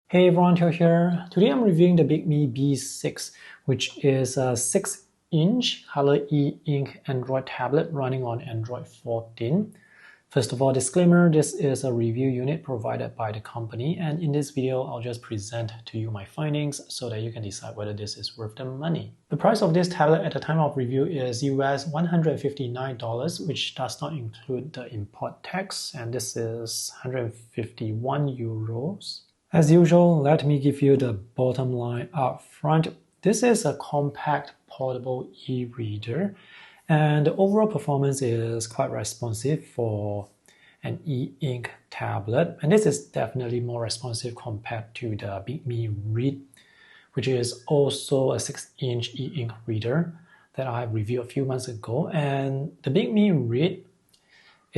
Hey everyone, Theo here. Today I'm reviewing the Bigme B6, which is a 6-inch color e-ink Android tablet running on Android 14. First of all, disclaimer, this is a review unit provided by the company, and in this video I'll just present to you my findings so that you can decide whether this is worth the money. The price of this tablet at the time of review is US $159, which does not include the import tax, and this is 151 euros. As usual, let me give you the bottom line up front. This is a compact portable e-reader, and the overall performance is quite responsive for an e-ink tablet, and this is definitely more responsive compared to the Bigme Read, which is also a 6-inch e-ink reader that I reviewed a few months ago. And the Bigme Read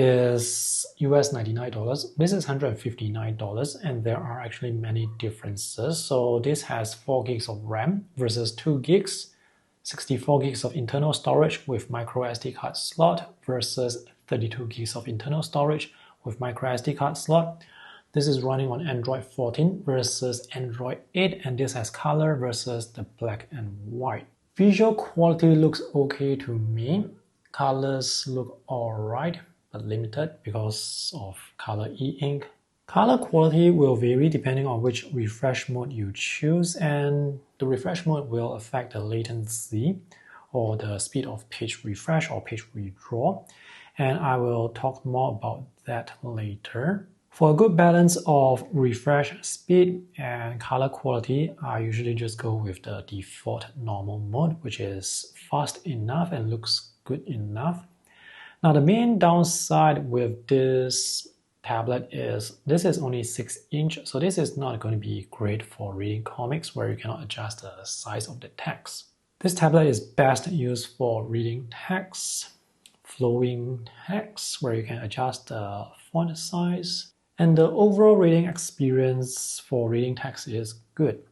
is US $99. This is $159, and there are actually many differences. So this has 4 gigs of RAM versus 2 gigs, 64 gigs of internal storage with microSD card slot versus 32 gigs of internal storage with microSD card slot. This is running on Android 14 versus Android 8, and this has color versus the black and white. Visual quality looks okay to me. Colors look alright, but limited because of color e-ink. Color quality will vary depending on which refresh mode you choose, and the refresh mode will affect the latency or the speed of page refresh or page redraw, and I will talk more about that later. For a good balance of refresh speed and color quality, I usually just go with the default normal mode, which is fast enough and looks good enough. Now, the main downside with this tablet is this is only 6-inch, so this is not going to be great for reading comics where you cannot adjust the size of the text. This tablet is best used for reading text, flowing text, where you can adjust the font size, and the overall reading experience for reading text is good.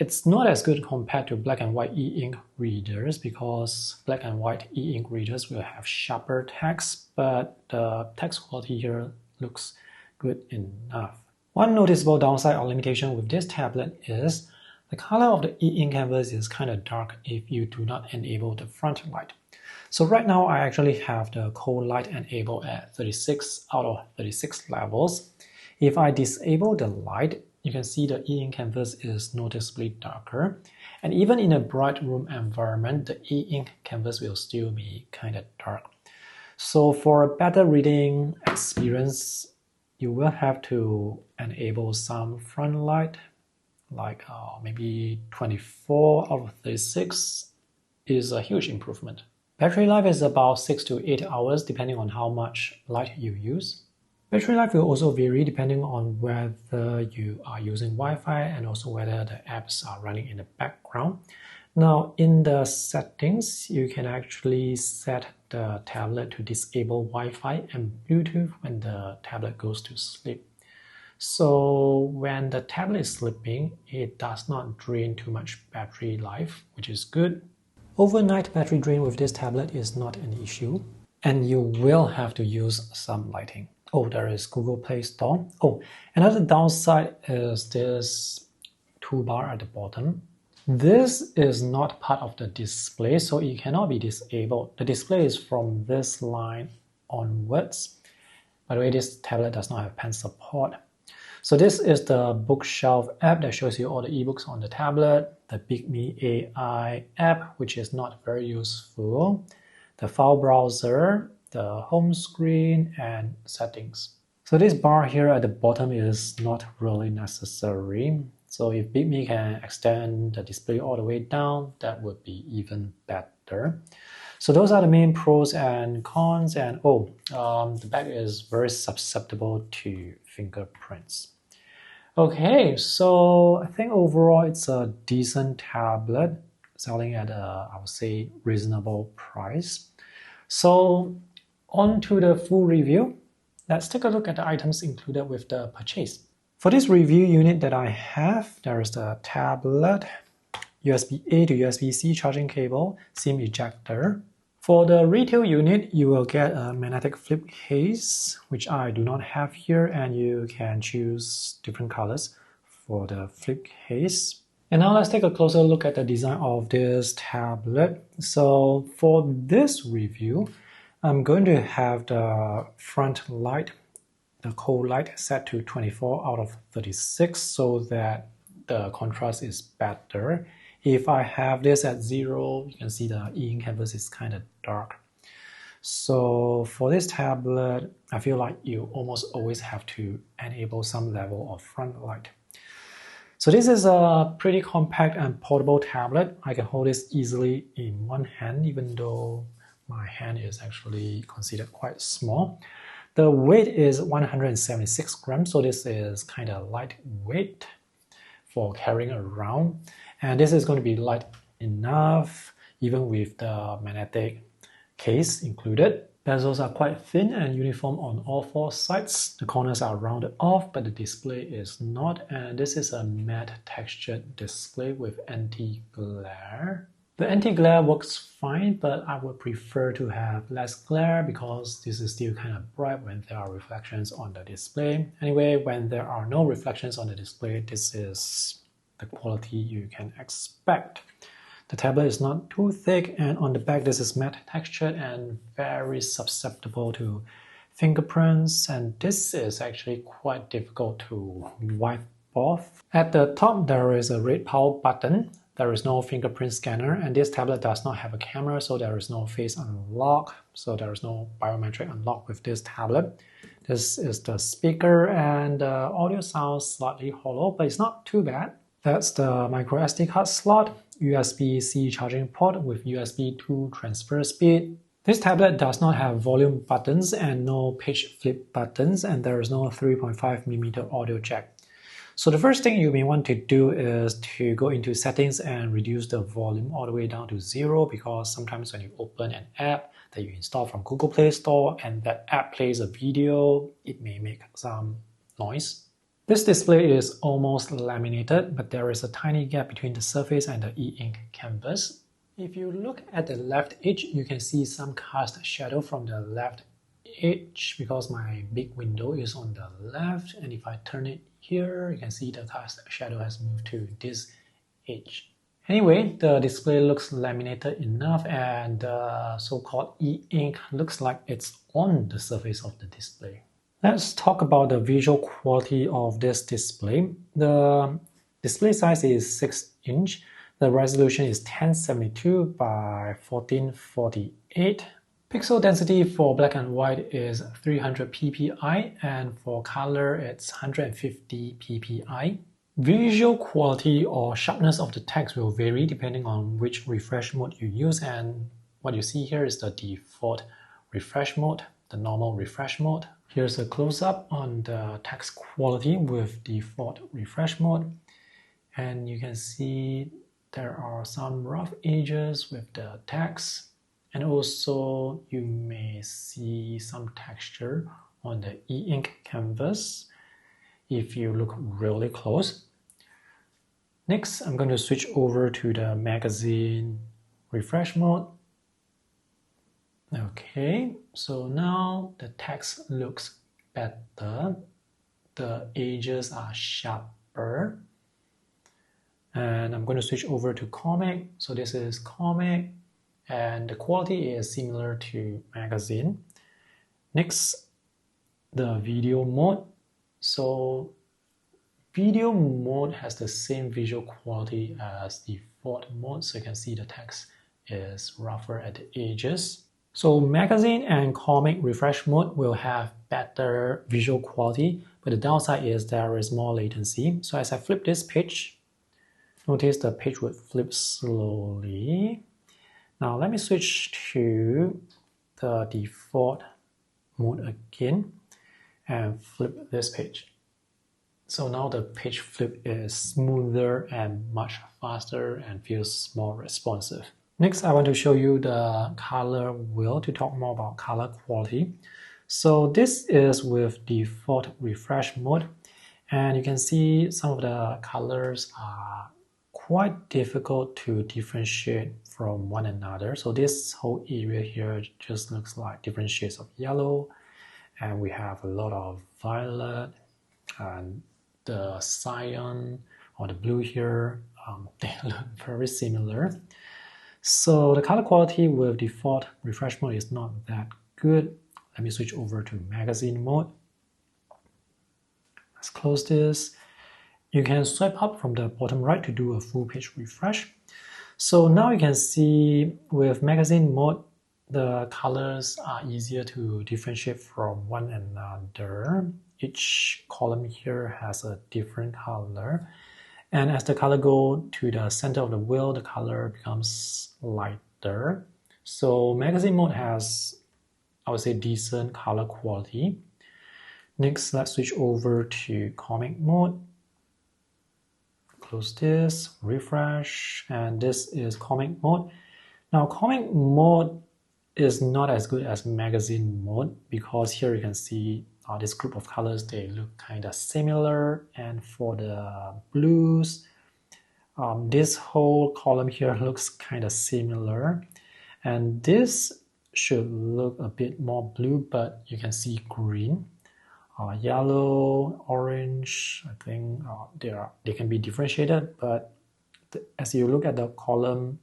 It's not as good compared to black and white e-ink readers because black and white e-ink readers will have sharper text, but the text quality here looks good enough. One noticeable downside or limitation with this tablet is the color of the e-ink canvas is kind of dark if you do not enable the front light. So right now I actually have the cold light enabled at 36 out of 36 levels. If I disable the light, you can see the e-ink canvas is noticeably darker, and even in a bright room environment, the e-ink canvas will still be kind of dark. So for a better reading experience, you will have to enable some front light, like maybe 24 out of 36 is a huge improvement. Battery life is about 6 to 8 hours depending on how much light you use. Battery life will also vary depending on whether you are using Wi-Fi and also whether the apps are running in the background. Now, in the settings, you can actually set the tablet to disable Wi-Fi and Bluetooth when the tablet goes to sleep. So when the tablet is sleeping, it does not drain too much battery life, which is good. Overnight battery drain with this tablet is not an issue, and you will have to use some lighting. Oh, there is Google Play Store. Oh, another downside is this toolbar at the bottom. This is not part of the display, so it cannot be disabled. The display is from this line onwards. By the way, this tablet does not have pen support. So this is the bookshelf app that shows you all the ebooks on the tablet, the Bigme AI app, which is not very useful, the file browser, the home screen, and settings. So this bar here at the bottom is not really necessary. So if Bigme can extend the display all the way down, that would be even better. So those are the main pros and cons. And the back is very susceptible to fingerprints. Okay, so I think overall it's a decent tablet selling at a, I would say, reasonable price. So on to the full review. Let's take a look at the items included with the purchase. For this review unit that I have, there is the tablet, USB-A to USB-C charging cable, SIM ejector. For the retail unit, you will get a magnetic flip case, which I do not have here, and you can choose different colors for the flip case. And now let's take a closer look at the design of this tablet. So for this review, I'm going to have the front light, the cold light, set to 24 out of 36 so that the contrast is better. If I have this at 0, you can see the e-ink canvas is kind of dark. So for this tablet, I feel like you almost always have to enable some level of front light. So this is a pretty compact and portable tablet. I can hold this easily in one hand, even though my hand is actually considered quite small. The weight is 176 grams, so this is kind of lightweight for carrying around. And this is going to be light enough, even with the magnetic case included. Bezels are quite thin and uniform on all four sides. The corners are rounded off, but the display is not. And this is a matte textured display with anti-glare. The anti-glare works fine, but I would prefer to have less glare because this is still kind of bright when there are reflections on the display. Anyway, when there are no reflections on the display, this is the quality you can expect. The tablet is not too thick, and on the back this is matte textured and very susceptible to fingerprints, and this is actually quite difficult to wipe off. At the top there is a red power button. There is no fingerprint scanner, and this tablet does not have a camera, so there is no face unlock, so there is no biometric unlock with this tablet. This is the speaker, and the audio sounds slightly hollow, but it's not too bad. That's the microSD card slot, USB-C charging port with USB 2 transfer speed. This tablet does not have volume buttons and no page flip buttons, and there is no 3.5mm audio jack. So the first thing you may want to do is to go into settings and reduce the volume all the way down to 0, because sometimes when you open an app that you install from Google Play Store and that app plays a video, it may make some noise. This display is almost laminated, but there is a tiny gap between the surface and the e-ink canvas. If you look at the left edge, you can see some cast shadow from the left edge because my big window is on the left, and if I turn it here, you can see the cast shadow has moved to this edge. Anyway, the display looks laminated enough, and the so-called e-ink looks like it's on the surface of the display. Let's talk about the visual quality of this display. The display size is 6 inch. The resolution is 1072 by 1448. Pixel density for black and white is 300 ppi, and for color it's 150 ppi. Visual quality or sharpness of the text will vary depending on which refresh mode you use, and what you see here is the default refresh mode, the normal refresh mode. Here's a close-up on the text quality with default refresh mode, and you can see there are some rough edges with the text, and also you may see some texture on the e-ink canvas if you look really close. Next, I'm going to switch over to the magazine refresh mode. Okay, so now the text looks better. The edges are sharper. And I'm going to switch over to comic. So this is comic, and the quality is similar to magazine. Next, the video mode. So video mode has the same visual quality as default mode, so you can see the text is rougher at the edges. So magazine and comic refresh mode will have better visual quality, but the downside is there is more latency. So as I flip this page, notice the page would flip slowly. Now let me switch to the default mode again and flip this page. So now the page flip is smoother and much faster and feels more responsive. Next, I want to show you the color wheel to talk more about color quality. So this is with default refresh mode, and you can see some of the colors are quite difficult to differentiate from one another. So this whole area here just looks like different shades of yellow, and we have a lot of violet, and the cyan or the blue here, they look very similar. So the color quality with default refresh mode is not that good. Let me switch over to magazine mode. Let's close this. You can swipe up from the bottom right to do a full page refresh. So now you can see with magazine mode, the colors are easier to differentiate from one another. Each column here has a different color. And as the color goes to the center of the wheel, the color becomes lighter. So magazine mode has, I would say, decent color quality. Next, let's switch over to comic mode. Close this, refresh, and this is comic mode. Now, comic mode is not as good as magazine mode because here you can see this group of colors, they look kind of similar. And for the blues, this whole column here looks kind of similar. And this should look a bit more blue, but you can see green. Yellow, orange, I think they can be differentiated, but as you look at the column,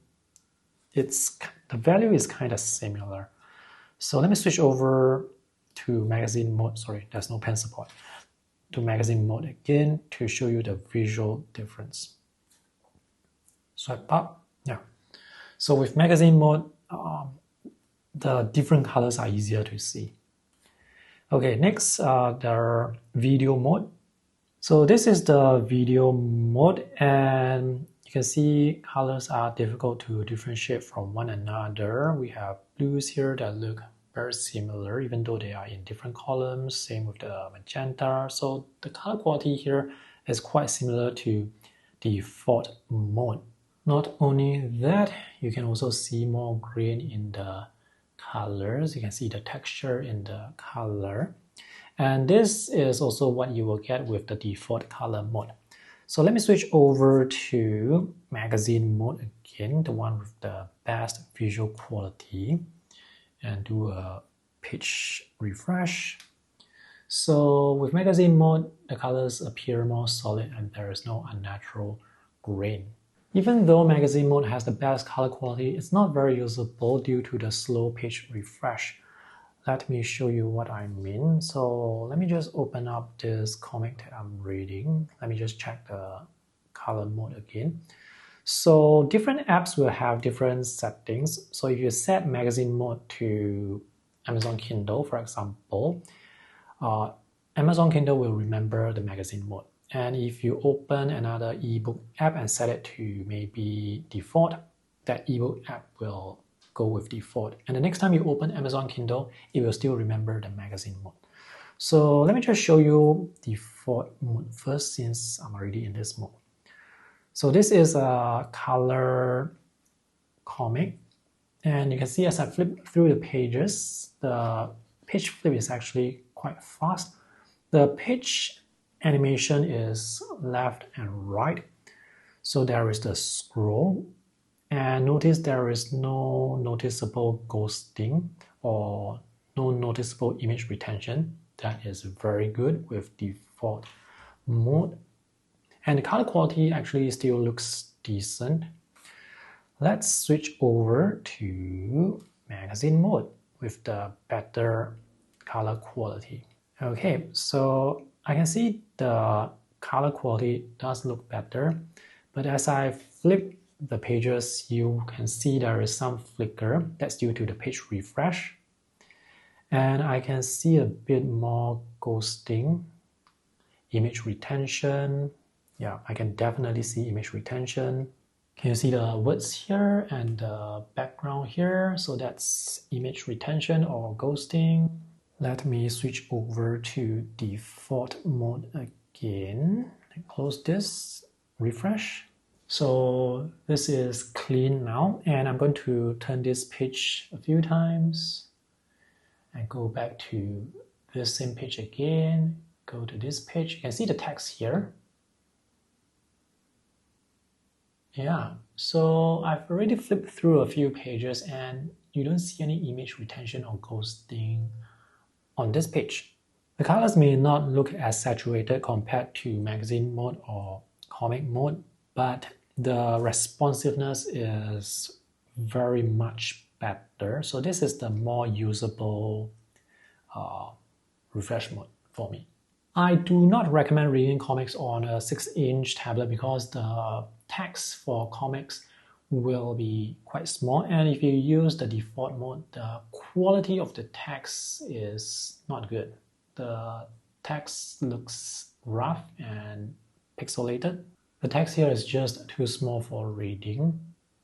the value is kind of similar. So let me switch over to magazine mode. Sorry, there's no pen support. To magazine mode again to show you the visual difference. Swipe up. Yeah. So with magazine mode, the different colors are easier to see. Okay, next, the video mode. So this is the video mode, and you can see colors are difficult to differentiate from one another. We have blues here that look very similar, even though they are in different columns. Same with the magenta. So the color quality here is quite similar to default mode. Not only that, you can also see more grain in the colors. You can see the texture in the color. And this is also what you will get with the default color mode. So let me switch over to magazine mode again, the one with the best visual quality, and do a page refresh. So with magazine mode, the colors appear more solid and there is no unnatural grain. Even though magazine mode has the best color quality, it's not very usable due to the slow page refresh. Let me show you what I mean. So let me just open up this comic that I'm reading. Let me just check the color mode again. So different apps will have different settings. So if you set magazine mode to Amazon Kindle, for example, Amazon Kindle will remember the magazine mode. And if you open another ebook app and set it to maybe default, that ebook app will go with default. And the next time you open Amazon Kindle, it will still remember the magazine mode. So let me just show you default mode first, since I'm already in this mode. So this is a color comic. And you can see as I flip through the pages, the page flip is actually quite fast. The page animation is left and right. So there is the scroll. And notice there is no noticeable ghosting or no noticeable image retention. That is very good with default mode. And the color quality actually still looks decent. Let's switch over to magazine mode with the better color quality. Okay, so I can see the color quality does look better, but as I flip the pages, you can see there is some flicker. That's due to the page refresh. And I can see a bit more ghosting, image retention. Yeah, I can definitely see image retention. Can you see the words here and the background here? So that's image retention or ghosting. Let me switch over to default mode again. Close this, refresh. So this is clean now, and I'm going to turn this page a few times and go back to this same page again. Go to this page. You can see the text here. Yeah, so I've already flipped through a few pages and you don't see any image retention or ghosting on this page. The colors may not look as saturated compared to magazine mode or comic mode, but the responsiveness is very much better. So this is the more usable refresh mode for me. I do not recommend reading comics on a 6-inch tablet because the text for comics will be quite small, and if you use the default mode, the quality of the text is not good. The text looks rough and pixelated. The text here is just too small for reading.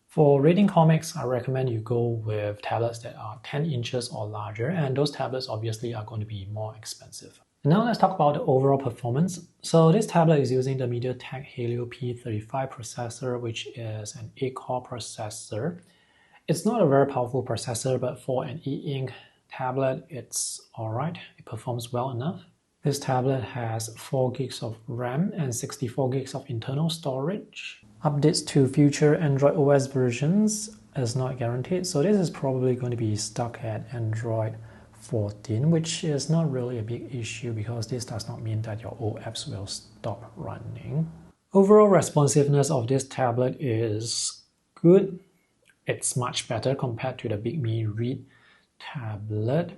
For reading comics, I recommend you go with tablets that are 10 inches or larger, and those tablets obviously are going to be more expensive. Now let's talk about the overall performance. So this tablet is using the MediaTek Helio P35 processor, which is an 8-core processor. It's not a very powerful processor, but for an e-ink tablet, it's alright. It performs well enough. This tablet has 4 gigs of RAM and 64 gigs of internal storage. Updates to future Android OS versions is not guaranteed, so this is probably going to be stuck at Android 14, which is not really a big issue because this does not mean that your old apps will stop running. Overall responsiveness of this tablet is good. It's much better compared to the Bigme Read tablet.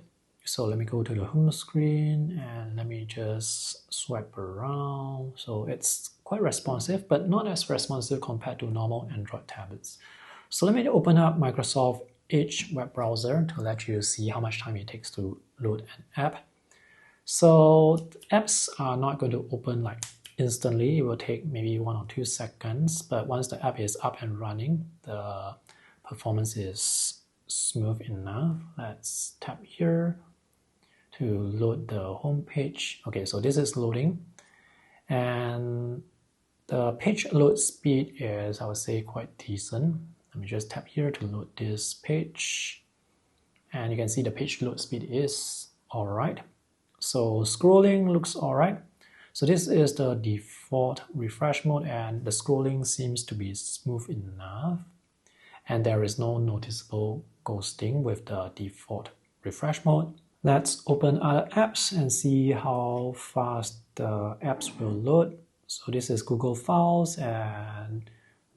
So let me go to the home screen and let me just swipe around. So it's quite responsive, but not as responsive compared to normal Android tablets. So let me open up Microsoft Edge web browser to let you see how much time it takes to load an app. So apps are not going to open like instantly. It will take maybe 1 or 2 seconds, but once the app is up and running, the performance is smooth enough. Let's tap here to load the home page. Okay, so this is loading, and the page load speed is, I would say, quite decent. Let me just tap here to load this page, and you can see the page load speed is alright. So scrolling looks alright. So this is the default refresh mode, and the scrolling seems to be smooth enough, and there is no noticeable ghosting with the default refresh mode. Let's open other apps and see how fast the apps will load. So this is Google Files, and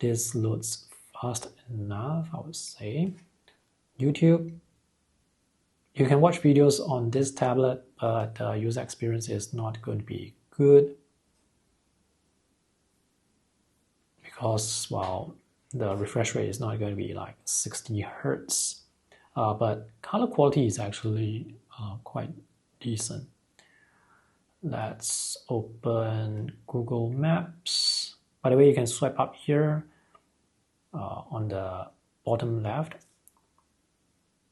this loads fast enough, I would say. YouTube. You can watch videos on this tablet, but the user experience is not going to be good because, well, the refresh rate is not going to be like 60 Hertz. But color quality is actually quite decent. Let's open Google Maps. By the way, you can swipe up here on the bottom left,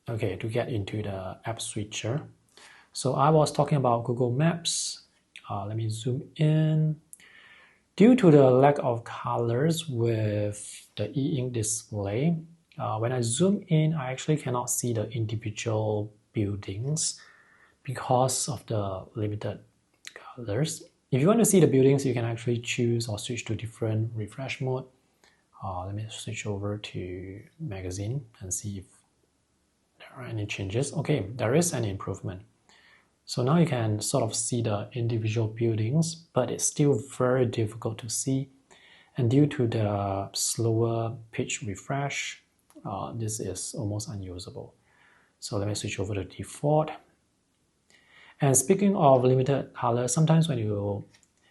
okay, to get into the app switcher. So I was talking about Google Maps. Let me zoom in. Due to the lack of colors with the e-ink display, when I zoom in, I actually cannot see the individual buildings because of the limited colors. If you want to see the buildings, you can actually choose or switch to different refresh mode. Let me switch over to magazine and see if there are any changes. Okay, there is an improvement. So now you can sort of see the individual buildings, but it's still very difficult to see. And due to the slower page refresh, this is almost unusable. So let me switch over to default. And speaking of limited color, sometimes when you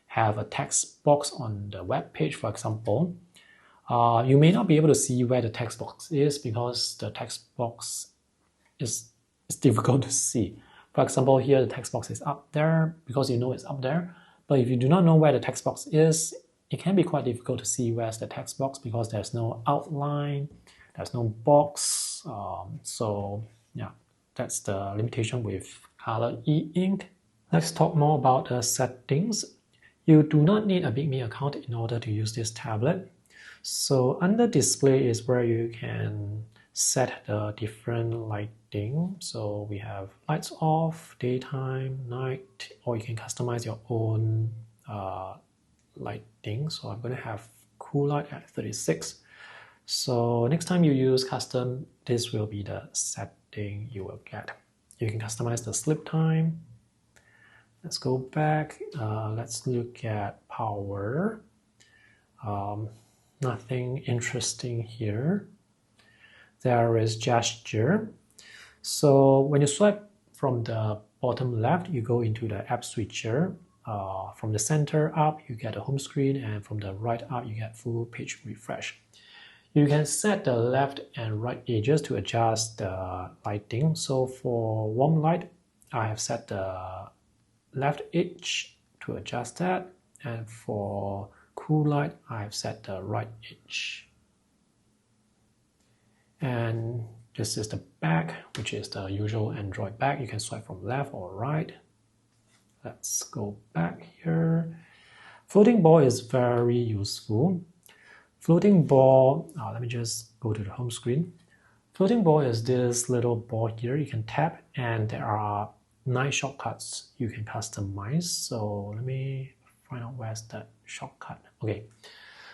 have a text box on the web page, for example, you may not be able to see where the text box is because the text box is difficult to see. For example, here the text box is up there because you know it's up there. But if you do not know where the text box is, it can be quite difficult to see where's the text box because there's no outline, there's no box. So yeah, that's the limitation with color e-ink. Let's talk more about the settings. You do not need a Bigme account in order to use this tablet. So under display is where you can set the different lighting. So we have lights off, daytime, night, or you can customize your own lighting. So I'm going to have cool light at 36. So next time you use custom, this will be the setting you will get. You can customize the sleep time. Let's go back. Let's look at power. Nothing interesting here. There is gesture. So when you swipe from the bottom left, you go into the app switcher. From the center up, you get a home screen, and from the right up, you get full page refresh. You can set the left and right edges to adjust the lighting. So for warm light, I have set the left edge to adjust that, and for cool light, I have set the right edge. And this is the back, which is the usual Android back. You can swipe from left or right. Let's go back here. Floating ball is very useful. Floating ball, let me just go to the home screen. Floating ball is this little ball here. You can tap, and there are 9 shortcuts you can customize. So let me find out where's that shortcut. Okay,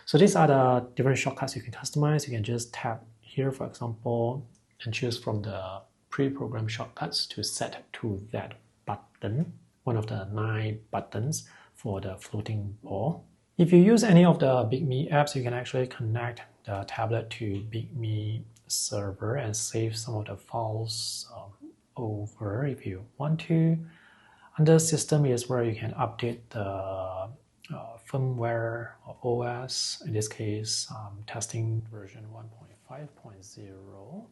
so these are the different shortcuts you can customize. You can just tap here, for example, and choose from the pre-programmed shortcuts to set to that button, one of the 9 buttons for the floating ball. If you use any of the Bigme apps, you can actually connect the tablet to Bigme server and save some of the files over if you want to. Under system is where you can update the firmware or OS. In this case, testing version 1.5.0.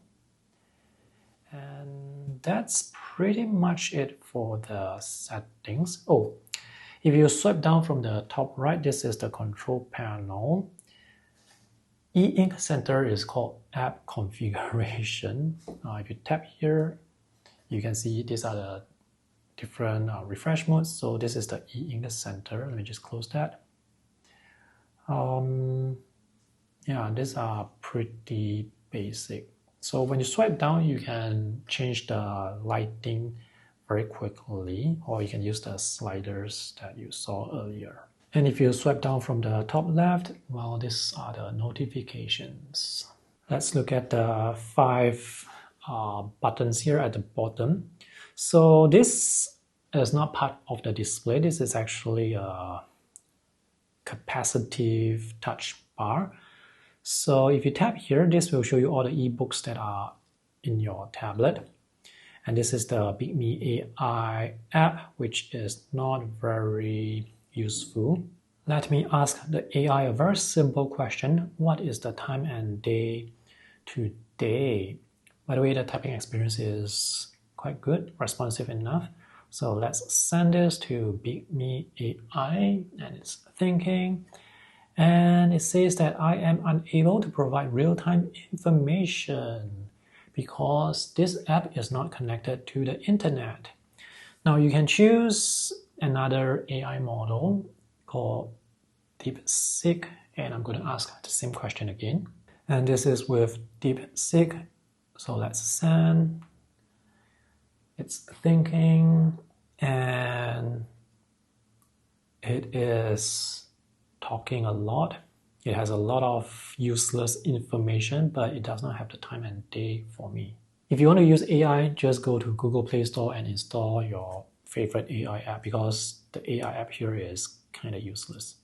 And that's pretty much it for the settings. Oh, if you swipe down from the top right, this is the control panel. E-Ink Center is called App Configuration. If you tap here, you can see these are the different refresh modes. So this is the E-Ink Center. Let me just close that. Yeah, these are pretty basic. So when you swipe down, you can change the lighting very quickly, or you can use the sliders that you saw earlier. And if you swipe down from the top left, well, these are the notifications. Let's look at the 5 buttons here at the bottom. So this is not part of the display. This is actually a capacitive touch bar. So if you tap here, this will show you all the ebooks that are in your tablet. And this is the Bigme AI app, which is not very useful. Let me ask the AI a very simple question. What is the time and day today? By the way, the typing experience is quite good, responsive enough. So let's send this to Bigme AI, and it's thinking. And it says that I am unable to provide real-time information because this app is not connected to the internet. Now you can choose another AI model called DeepSeek, and I'm going to ask the same question again. And this is with DeepSeek. So let's send. It's thinking, and it is talking a lot. It has a lot of useless information, but it does not have the time and day for me. If you want to use AI, just go to Google Play Store and install your favorite AI app, because the AI app here is kind of useless.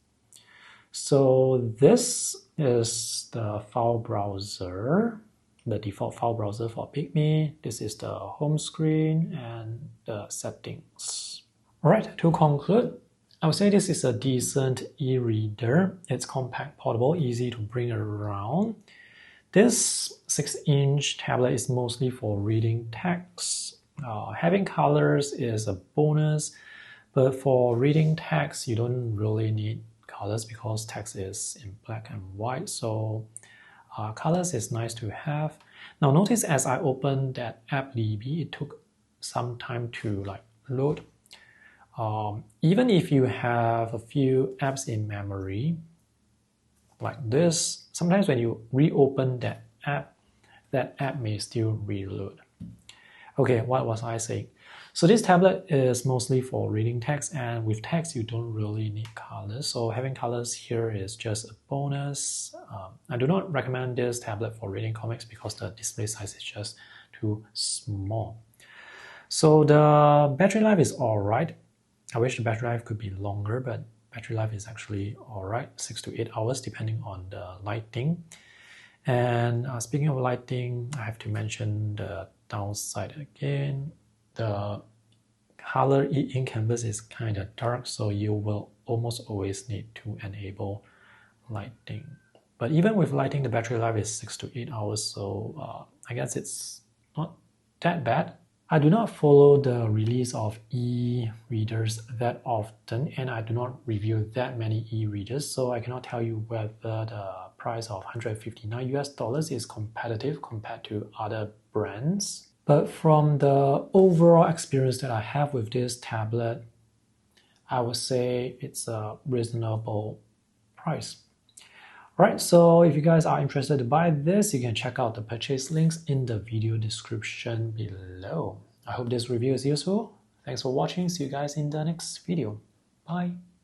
So this is the file browser, the default file browser for Bigme. This is the home screen and the settings. All right, to conclude, I would say this is a decent e-reader. It's compact, portable, easy to bring around. This 6-inch tablet is mostly for reading text. Having colors is a bonus, but for reading text, you don't really need colors because text is in black and white. So colors is nice to have. Now notice as I opened that app Libby, it took some time to load. Even if you have a few apps in memory, like this, sometimes when you reopen that app may still reload. Okay, what was I saying? So this tablet is mostly for reading text, and with text you don't really need colors. So having colors here is just a bonus. I do not recommend this tablet for reading comics because the display size is just too small. So the battery life is alright. I wish the battery life could be longer, but battery life is actually alright, 6 to 8 hours depending on the lighting. And speaking of lighting, I have to mention the downside again. The color e-ink canvas is kind of dark, so you will almost always need to enable lighting. But even with lighting, the battery life is 6 to 8 hours, so I guess it's not that bad. I do not follow the release of e-readers that often, and I do not review that many e-readers, so I cannot tell you whether the price of $159 is competitive compared to other brands. But from the overall experience that I have with this tablet, I would say it's a reasonable price. Alright, so if you guys are interested to buy this, you can check out the purchase links in the video description below. I hope this review is useful. Thanks for watching. See you guys in the next video. Bye.